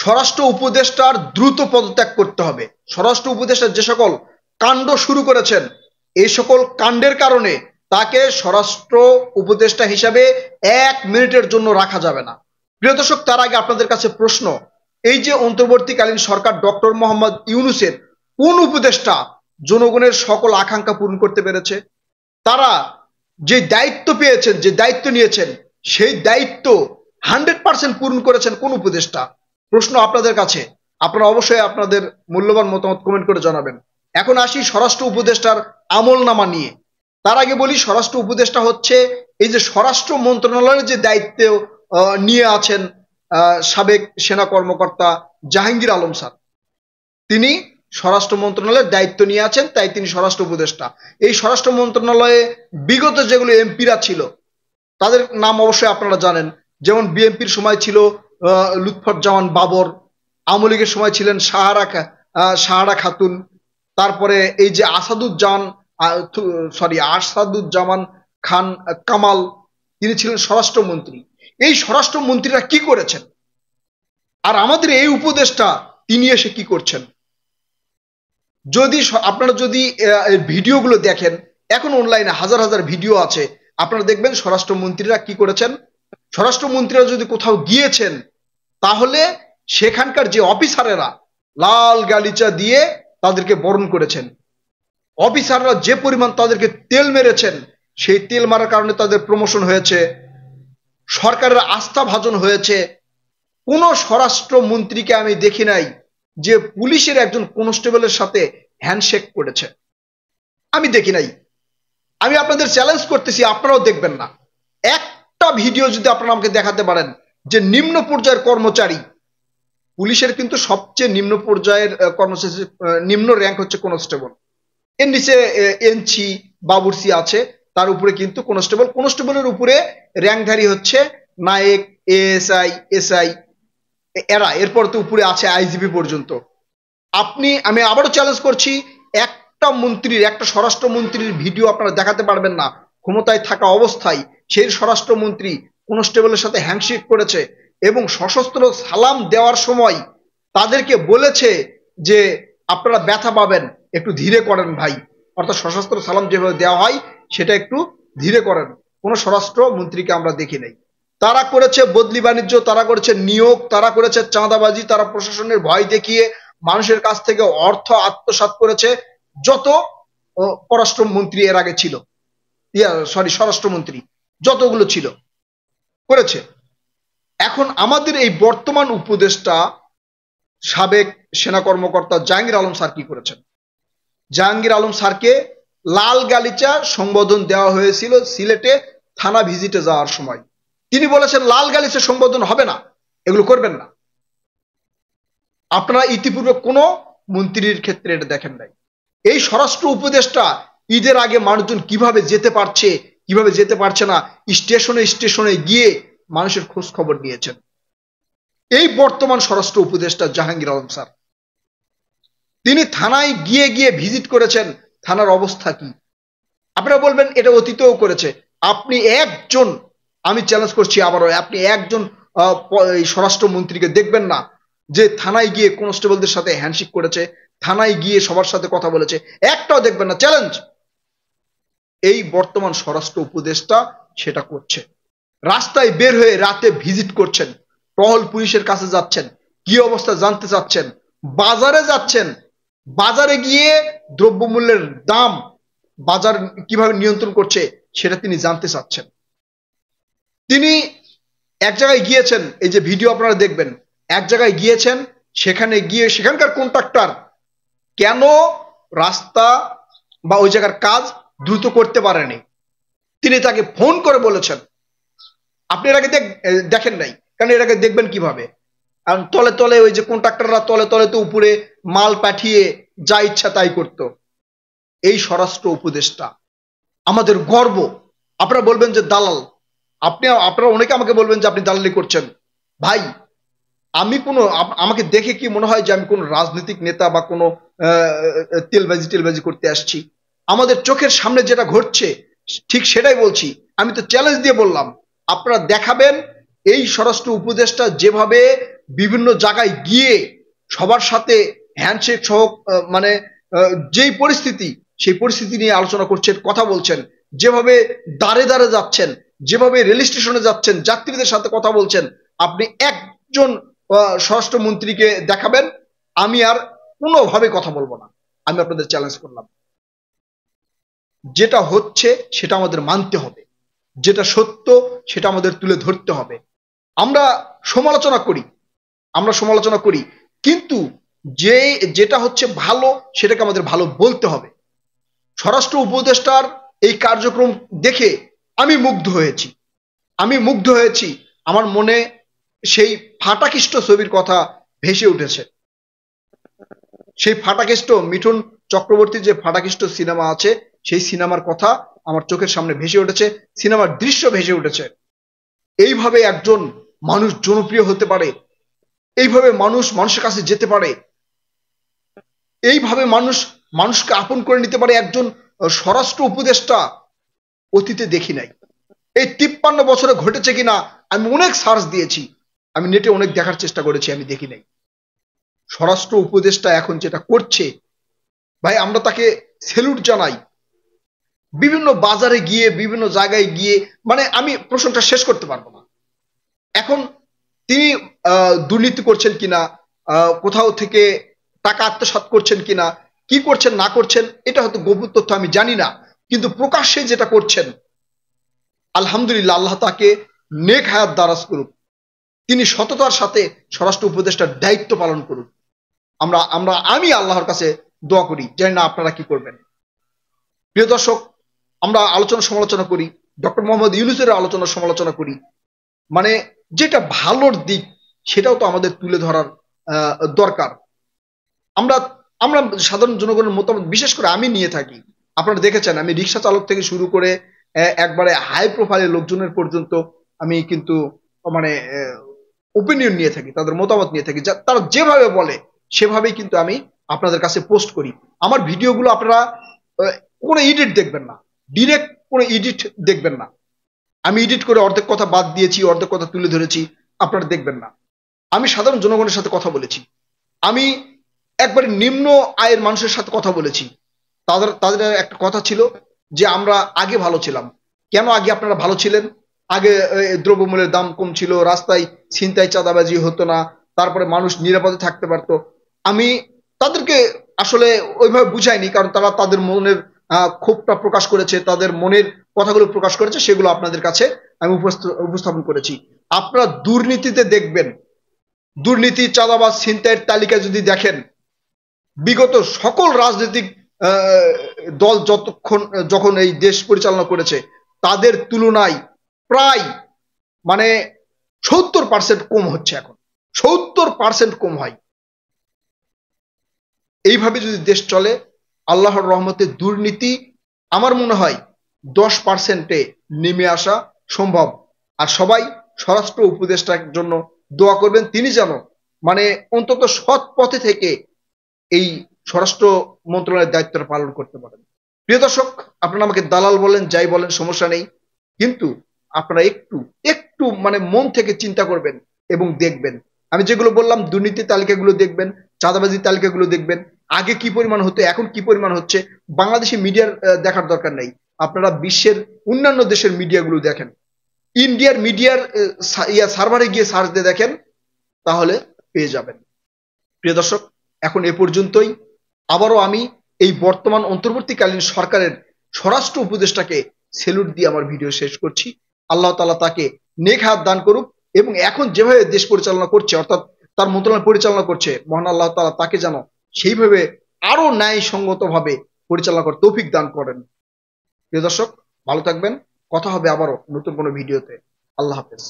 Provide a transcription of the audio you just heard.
স্বরাষ্ট্র উপদেষ্টার দ্রুত পদত্যাগ করতে হবে। স্বরাষ্ট্র উপদেষ্টা যে সকল কাণ্ড শুরু করেছেন, এই সকল কাণ্ডের কারণে তাকে স্বরাষ্ট্র উপদেষ্টা হিসাবে 1 মিনিটের জন্য রাখা যাবে না। প্রিয় দর্শক, তার আগে আপনাদের কাছে প্রশ্ন, এই যে অন্তর্বর্তীকালীন সরকার ডক্টর মোহাম্মদ ইউনূসের কোন উপদেষ্টা জনগণের সকল আকাঙ্ক্ষা পূরণ করতে পেরেছে? তারা যে দায়িত্ব পেয়েছেন, যে দায়িত্ব নিয়েছেন, সেই দায়িত্ব 100% পূরণ করেছেন কোন উপদেষ্টা? প্রশ্ন আপনাদের কাছে। আপনারা অবশ্যই আপনাদের মূল্যবান মতামত কমেন্ট করে জানাবেন। এখন আসি স্বরাষ্ট্র উপদেষ্টার আমলনামা নিয়ে। তার আগে বলি, স্বরাষ্ট্র উপদেষ্টা হচ্ছে এই যে স্বরাষ্ট্র মন্ত্রণালয়ের যে দায়িত্ব নিয়ে আছেন সাবেক সেনা কর্মকর্তা জাহাঙ্গীর আলম স্যার, তিনি স্বরাষ্ট্র মন্ত্রণালয়ের দায়িত্ব নিয়ে আছেন, তাই তিনি স্বরাষ্ট্র উপদেষ্টা। এই স্বরাষ্ট্র মন্ত্রণালয়ে বিগত যেগুলো এমপিরা ছিল তাদের নাম অবশ্যই আপনারা জানেন। যেমন বিএনপির সময় ছিল লুৎফুজ্জামান বাবর, আওয়ামী লীগের সময় ছিলেন সাহারা খাতুন, তারপরে এই যে আসাদুজ্জামান খান কামাল, তিনি ছিলেন স্বরাষ্ট্রমন্ত্রী। এই স্বরাষ্ট্রমন্ত্রীরা কি করেছেন, আর আমাদের এই উপদেষ্টা তিনি এসে কি করছেন? আপনারা যদি ভিডিওগুলো দেখেন, এখন অনলাইনে হাজার হাজার ভিডিও আছে, আপনারা দেখবেন স্বরাষ্ট্রমন্ত্রীরা কি করেছেন। স্বরাষ্ট্রমন্ত্রীরা যদি কোথাও গিয়েছেন, তাহলে সেখানকার যে অফিসারেরা লাল গালিচা দিয়ে তাদেরকে বরণ করেছেন। অফিসাররা যে পরিমাণ তাদেরকে তেল মেরেছেন, সেই তেল মারার কারণে তাদের প্রমোশন হয়েছে, সরকারের আস্থা ভাজন হয়েছে। কোন স্বরাষ্ট্রমন্ত্রীকে আমি দেখি নাই যে পুলিশের একজন কনস্টেবলের সাথে হ্যান্ডশেক করেছে, আমি দেখি নাই। আমি আপনাদের চ্যালেঞ্জ করতেছি, আপনারাও দেখবেন না। একটা ভিডিও যদি আপনারা আমাকে দেখাতে পারেন যে নিম্ন পর্যায়ের কর্মচারী, পুলিশের কিন্তু সবচেয়ে নিম্ন পর্যায়ের কর্মচারী, নিম্ন র্যাঙ্ক হচ্ছে কনস্টেবল, এর নিচে এনসি বাবুর্চি আছে, তার উপরে কিন্তু কনস্টেবল, কনস্টেবলের উপরে র্যাঙ্কধারী হচ্ছে নায়েক, এএসআই, এসআই, এরা, এরপর তো উপরে আছে আইজিপি পর্যন্ত। আমি আবারও চ্যালেঞ্জ করছি, একটা স্বরাষ্ট্রমন্ত্রীর ভিডিও আপনারা দেখাতে পারবেন না ক্ষমতায় থাকা অবস্থায় সেই স্বরাষ্ট্রমন্ত্রী কনস্টেবলের সাথে হ্যান্ডশেক করেছে এবং সশস্ত্র সালাম দেওয়ার সময় তাদেরকে বলেছে যে আপনারা ব্যথা পাবেন, একটু ধীরে করেন ভাই। অর্থাৎ সশস্ত্র সালাম যেভাবে দেওয়া হয় সেটা একটু ধীরে করেন। কোন স্বরাষ্ট্রমন্ত্রীকে আমরা দেখি নাই। তারা করেছে বদলি বাণিজ্য, তারা করেছে নিয়োগ, তারা করেছে চাঁদাবাজি, তারা প্রশাসনের ভয় দেখিয়ে মানুষের কাছ থেকে অর্থ আত্মসাৎ করেছে। যত পররাষ্ট্রমন্ত্রী এর আগে ছিল, স্বরাষ্ট্রমন্ত্রী যতগুলো ছিল করেছে। এখন আমাদের এই বর্তমান উপদেষ্টা সাবেক সেনা কর্মকর্তা জাহাঙ্গীর আলম স্যার কি করেছেন? জাহাঙ্গীর আলম স্যারকে লাল গালিচা সম্বোধন দেওয়া হয়েছিল সিলেটে থানা ভিজিটে যাওয়ার সময়। তিনি বলেছেন লাল গালিচা সম্বোধন হবে না, এগুলো করবেন না। আপনারা ইতিপূর্বে কোনো মন্ত্রীর ক্ষেত্রে এটা দেখেন নাই। এই স্বরাষ্ট্র উপদেষ্টা ঈদের আগে মানুষজন কিভাবে যেতে পারছে, কিভাবে যেতে পারছে না, স্টেশনে স্টেশনে গিয়ে মানুষের খোঁজ খবর নিয়েছেন। এই বর্তমান স্বরাষ্ট্র উপদেষ্টা জাহাঙ্গীর আলম স্যার, তিনি থানায় গিয়ে গিয়ে ভিজিট করেছেন, থানার অবস্থা কি? আপনারা বলবেন এটা অতীতেও করেছে। আপনি একজন, আমি চ্যালেঞ্জ করছি আবারও, আপনি একজন স্বরাষ্ট্রমন্ত্রীকে দেখবেন না যে থানায় গিয়ে কনস্টেবলদের সাথে হ্যান্ডশেক করেছে, থানায় গিয়ে সবার সাথে কথা বলেছে, একটাও দেখবেন না। চ্যালেঞ্জ। এই বর্তমান স্বরাষ্ট্র উপদেষ্টা সেটা করছে। রাস্তায় বের হয়ে রাতে ভিজিট করছেন, টহল পুলিশের কাছে যাচ্ছেন, কি অবস্থা জানতে চাচ্ছেন, বাজারে যাচ্ছেন, বাজারে গিয়ে দ্রব্যমূল্যের দাম, বাজার কিভাবে নিয়ন্ত্রণ করছে সেটা তিনি জানতে চাচ্ছেন। তিনি এক জায়গায় গিয়েছেন, এই যে ভিডিও আপনারা দেখবেন, এক জায়গায় গিয়েছেন, সেখানে গিয়ে সেখানকার কন্ট্রাক্টর কেন রাস্তা বা ওই জায়গার কাজ দ্রুত করতে পারেনি, তিনি তাকে ফোন করে বলেছেন। আপনি এর আগে দেখেন নাই, কারণ এর আগে দেখবেন কিভাবে? কারণ তলে তলে ওই যে কন্ট্রাক্টররা তলে তলে তো উপরে মাল পাঠিয়ে যা ইচ্ছা তাই করত। এই স্বরাষ্ট্র উপদেষ্টা আমাদের গর্ব। আপনারা বলবেন যে দালাল, আপনারা অনেকে আমাকে বলবেন যে আপনি দালালি করছেন। ভাই, আমাকে দেখে কি মনে হয় যে আমি কোনো রাজনৈতিক নেতা বা কোনো তেলবাজি করতে আসছি? আমাদের চোখের সামনে যেটা ঘটছে ঠিক সেটাই বলছি। আমি তো চ্যালেঞ্জ দিয়ে বললাম, আপনারা দেখাবেন এই স্বরাষ্ট্র উপদেষ্টা যেভাবে বিভিন্ন জায়গায় গিয়ে সবার সাথে হ্যান্ডশেক সহ মানে যেই পরিস্থিতি সেই পরিস্থিতি নিয়ে আলোচনা করছেন, কথা বলছেন, যেভাবে দাঁড়ে দাঁড়ে যাচ্ছেন, যেভাবে রেল স্টেশনে যাচ্ছেন, যাত্রীদের সাথে কথা বলছেন, আপনি একজন স্বরাষ্ট্রমন্ত্রীকে দেখাবেন, আমি আর কোনোভাবে কথা বলবো না। আমি আপনাদের চ্যালেঞ্জ করলাম। যেটা হচ্ছে সেটা আমাদের মানতে হবে, যেটা সত্য সেটা আমাদের তুলে ধরতে হবে। আমরা সমালোচনা করি, কিন্তু যেটা হচ্ছে ভালো সেটাকে আমাদের ভালো বলতে হবে। স্বরাষ্ট্র উপদেষ্টার এই কার্যক্রম দেখে আমি মুগ্ধ হয়েছি। আমার মনে সেই ফাটাকিষ্ট ছবির কথা ভেসে উঠেছে। সেই ফাটাকিষ্ট, মিঠুন চক্রবর্তীর যে ফাটাকিষ্ট সিনেমা আছে, সেই সিনেমার কথা আমার চোখের সামনে ভেসে উঠেছে, সিনেমার দৃশ্য ভেসে উঠেছে। এইভাবে একজন মানুষ জনপ্রিয় হতে পারে, এইভাবে মানুষের কাছে যেতে পারে, এইভাবে মানুষকে আপন করে নিতে পারে একজন স্বরাষ্ট্র উপদেষ্টা, অতীতে দেখি নাই। এই 53 বছরে ঘটেছে কিনা আমি অনেক সার্চ দিয়েছি, আমি নেটে অনেক দেখার চেষ্টা করেছি, আমি দেখি নাই। স্বরাষ্ট্র উপদেষ্টা এখন যেটা করছে, ভাই আমরা তাকে সেলুট জানাই। বিভিন্ন বাজারে গিয়ে, বিভিন্ন জায়গায় গিয়ে, মানে আমি প্রশ্নটা শেষ করতে পারবো না। এখন তিনি দুর্নীতি করছেন কিনা, কোথাও থেকে টাকা আত্মসাৎ করছেন কিনা, কি করছেন না করছেন, এটা হয়তো গোপন তথ্য, আমি জানি না। কিন্তু প্রকাশ্যে যেটা করছেন, আলহামদুলিল্লাহ, আল্লাহ তাকে নেক হায়াত দারাজ করুক, তিনি সততার সাথে স্বরাষ্ট্র উপদেষ্টার দায়িত্ব পালন করুন। আমি আল্লাহর কাছে দোয়া করি, জানি না আপনারা কি করবেন। প্রিয় দর্শক, আমরা আলোচনা সমালোচনা করি, ডক্টর মোহাম্মদ ইউনূসের আলোচনা সমালোচনা করি, মানে যেটা ভালোর দিক সেটাও তো আমাদের তুলে ধরার দরকার। আমরা সাধারণ জনগণের মতামত বিশেষ করে আমি নিয়ে থাকি। আপনারা দেখেছেন, আমি রিক্সা চালক থেকে শুরু করে একবারে হাই প্রোফাইলের লোকজনের পর্যন্ত আমি কিন্তু মানে ওপিনিয়ন নিয়ে থাকি, তাদের মতামত নিয়ে থাকি। তারা যেভাবে বলে সেভাবেই কিন্তু আমি আপনাদের কাছে পোস্ট করি। আমার ভিডিওগুলো আপনারা কোনো এডিট দেখবেন না, ডিরেক্ট কোনো এডিট দেখবেন না। আমি এডিট করে অর্ধেক কথা বাদ দিয়েছি, অর্ধেক কথা তুলে ধরেছি, আপনারা দেখবেন না। আমি সাধারণ জনগণের সাথে কথা বলেছি, আমি একবারে নিম্ন আয়ের মানুষের সাথে কথা বলেছি। তাদের একটা কথা ছিল যে আমরা আগে ভালো ছিলাম। কেন আগে আপনারা ভালো ছিলেন? আগে দ্রব্যমূল্যের দাম কম ছিল, রাস্তায় ছিনতাই চাঁদাবাজি হতো না, তারপরে মানুষ নিরাপদে থাকতে পারতো। আমি তাদেরকে আসলে ওইভাবে বুঝাইনি, কারণ তারা তাদের মনের ক্ষোভটা প্রকাশ করেছে, তাদের মনের কথাগুলো প্রকাশ করেছে, সেগুলো আপনাদের কাছে আমি উপস্থাপন করেছি। আপনারা দুর্নীতিতে দেখবেন, দুর্নীতি, চাঁদাবাজ, ছিনতাইয়ের তালিকা যদি দেখেন, বিগত সকল রাজনৈতিক দল যখন এই দেশ পরিচালনা করেছে, তাদের তুলনায় প্রায় মানে 70% কম হচ্ছে। এখন 70% কম হয়। এইভাবে যদি দেশ চলে, আল্লাহর রহমতে দুর্নীতি আমার মনে হয় 10%-এ নেমে আসা সম্ভব। আর সবাই স্বরাষ্ট্র উপদেষ্টার জন্য দোয়া করবেন, তিনি যেন মানে অন্তত সৎ পথে থেকে এই স্বরাষ্ট্র মন্ত্রণালয়ের দায়িত্বটা পালন করতে পারেন। প্রিয় দর্শক, আপনারা আমাকে দালাল বলেন, যাই বলেন, সমস্যা নেই, কিন্তু আপনারা একটু মানে মন থেকে চিন্তা করবেন এবং দেখবেন। আমি যেগুলো বললাম, দুর্নীতির তালিকাগুলো দেখবেন, চাঁদাবাজির তালিকাগুলো দেখবেন, আগে কি পরিমাণ হতো, এখন কি পরিমাণ হচ্ছে। বাংলাদেশি মিডিয়ার দেখার দরকার নেই, আপনারা বিশ্বের অন্যান্য দেশের মিডিয়াগুলো দেখেন, ইন্ডিয়ার মিডিয়ার সার্ভারে গিয়ে সার্চ দিয়ে দেখেন, তাহলে পেয়ে যাবেন। প্রিয় দর্শক, এখন এ পর্যন্তই। আবারও আমি এই বর্তমান অন্তর্বর্তীকালীন সরকারের স্বরাষ্ট্র উপদেষ্টাকে সেলুট দিয়ে আমার ভিডিও শেষ করছি। আল্লাহ তাআলা তাকে নেক হায়াত দান করুক, এবং এখন যেভাবে দেশ পরিচালনা করছে, অর্থাৎ তার মন্ত্রণালয় পরিচালনা করছে, মহান আল্লাহ তাআলা তাকে যেন সেইভাবে আরো ন্যায়সঙ্গত ভাবে পরিচালনা করার তৌফিক দান করেন। প্রিয় দর্শক, ভালো থাকবেন, কথা হবে আবারও নতুন কোনো ভিডিওতে। আল্লাহ হাফেজ।